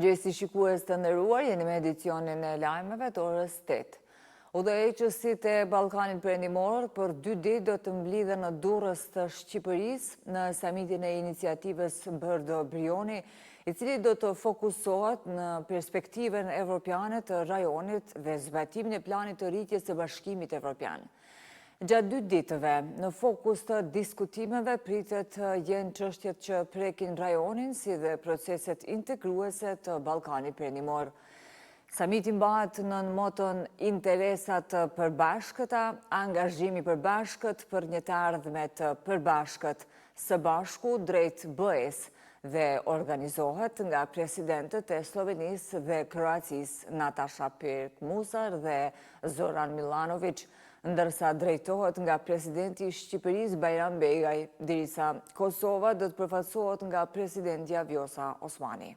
Mirëmëngjesi shikues të nderuar, jeni me edicionin e lajmeve të orës 8. Udhëheqësit e Ballkanit Perëndimor për 2 ditë do të mblidhen në Durrës të Shqipërisë në samitin e iniciativës Brdo Brioni, i cili do të fokusohet në perspektiven evropiane të rajonit dhe zbatimin e planit të rritjes së Bashkimit Evropian. Gjatë 2 ditëve, në fokus të diskutimeve pritet jenë çështjet që prekin rajonin si dhe proceset integruese të Ballkanit Perëndimor. Samiti mbahet në moton interesat të përbashkëta, angazhimi përbashkët për një të ardhme të përbashkët, së bashku drejt BE-s dhe organizohet nga presidentët e Slovenisë dhe Kroacisë Nataša Pirc-Musar dhe Zoran Milanović, ndërsa drejtohet nga presidenti i Shqipërisë Bajram Begaj, derisa Kosova do të përfaqësohet nga presidentja Vjosa Osmani.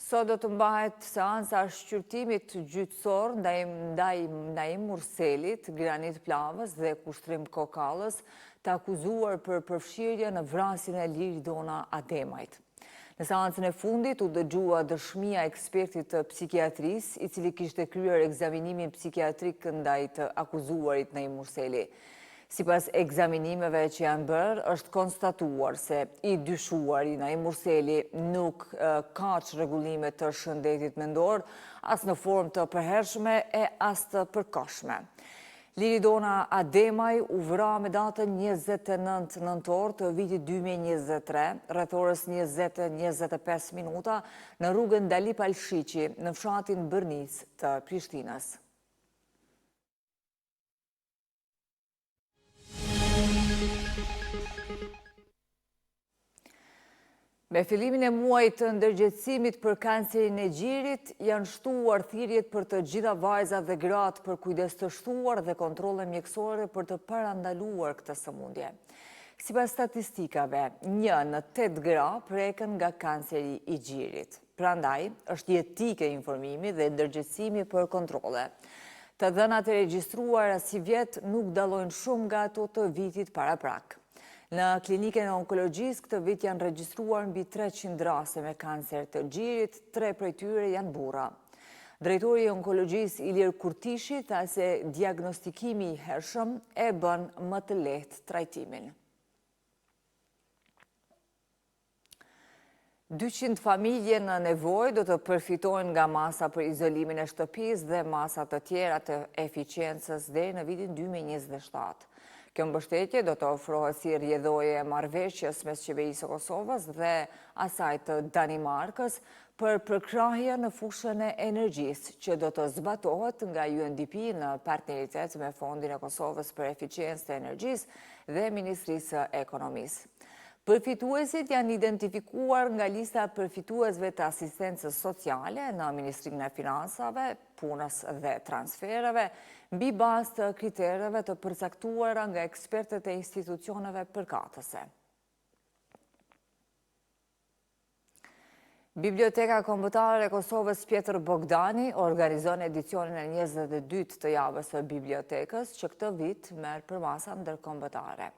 Sot do të mbahet seanca shqyrtimit gjyqësor ndaj Naim Murselit, Granit Plavës dhe Kushtrim Kokallës, të akuzuar për përfshirje në vrasjen e Liridona Ademajt. Në seancën e fundit u dëgjua dëshmia e ekspertit të psikiatrisë, i cili kishte kryer ekzaminimin psikiatrik ndaj të akuzuarit Naim Murseli. Sipas ekzaminimeve që janë bërë, është konstatuar se i dyshuari Naim Murseli nuk ka çrregullime të shëndetit mendor, as në formë të përhershme e as të përkohshme. Liridona Ademaj u vra me datën 29 nëntor të vitit 2023, rreth orës 20:25 minuta, në rrugën Dalip Alshiqi, në fshatin Bërnis të Prishtinës. Me fillimin e muajit të ndërgjegjësimit për kancerin e gjirit, janë shtuar thirrjet për të gjitha vajzat dhe gratë për kujdes të shtuar dhe kontrolle mjekësore për të parandaluar këtë sëmundje. Sipas statistikave, 1 në 8 gra preken nga kanceri i gjirit. Prandaj, është jetike informimi dhe ndërgjegjësimi për kontrolle. Të dhënat e regjistruara si vjet nuk dallojnë shumë nga ato të vitit paraprak. Në klinikën e onkologjisë këtë vit janë regjistruar mbi 300 raste me kancer të gjirit, 3 prej tyre janë burra. Drejtori i onkologjisë Ilir Kurtishi tha se diagnostikimi i hershëm e bën më të lehtë trajtimin. 200 familje në nevojë do të përfitojnë nga masa për izolimin e shtëpisë dhe masa të tjera të eficiencës deri në vitin 2027. Kjo mbështetje do të ofrohet si rrjedhoje e marrëveshjes mes qeverisë së Kosovës dhe asaj të Danimarkës për përkrahje në fushën e energjisë, që do të zbatohet nga UNDP në partneritet me Fondin e Kosovës për eficiencë të energjisë dhe Ministrisë së Ekonomisë. Përfituesit janë identifikuar nga lista përfituesve të asistencës sociale në Ministrinë e Finansave, Punës dhe Transfereve, mbi bazë të kritereve të përcaktuara nga ekspertët e institucioneve përkatëse. Biblioteka Kombëtare e Kosovës Pjetër Bogdani organizon edicionin e 22 të javës së bibliotekës, që këtë vit merr për masa ndërkombëtare.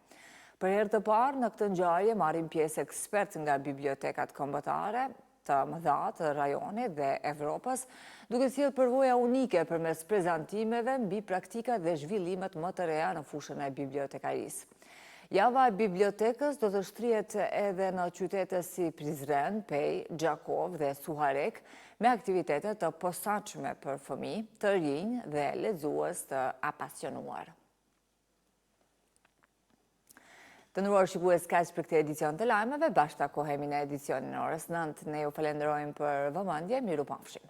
Për herë të parë në këtë ngjarje marrin pjesë ekspertë nga bibliotekat kombëtare të mëdha të rajonit dhe Evropës, duke sjellë përvoja unike përmes prezantimeve mbi praktikat dhe zhvillimet më të reja në fushën e bibliotekarisë. Java e bibliotekës do të shtrihet edhe në qytete si Prizren, Pej, Gjakov dhe Suharek, me aktivitete të posaçme për fëmijë, të rinj dhe lexues të apasionuar. Të nderuar shikues, kaq për këtë edicion të lajmeve, bashkë takohemi në edicionin e orës 9. Ne ju falenderojmë për vëmendje, mirupafshim.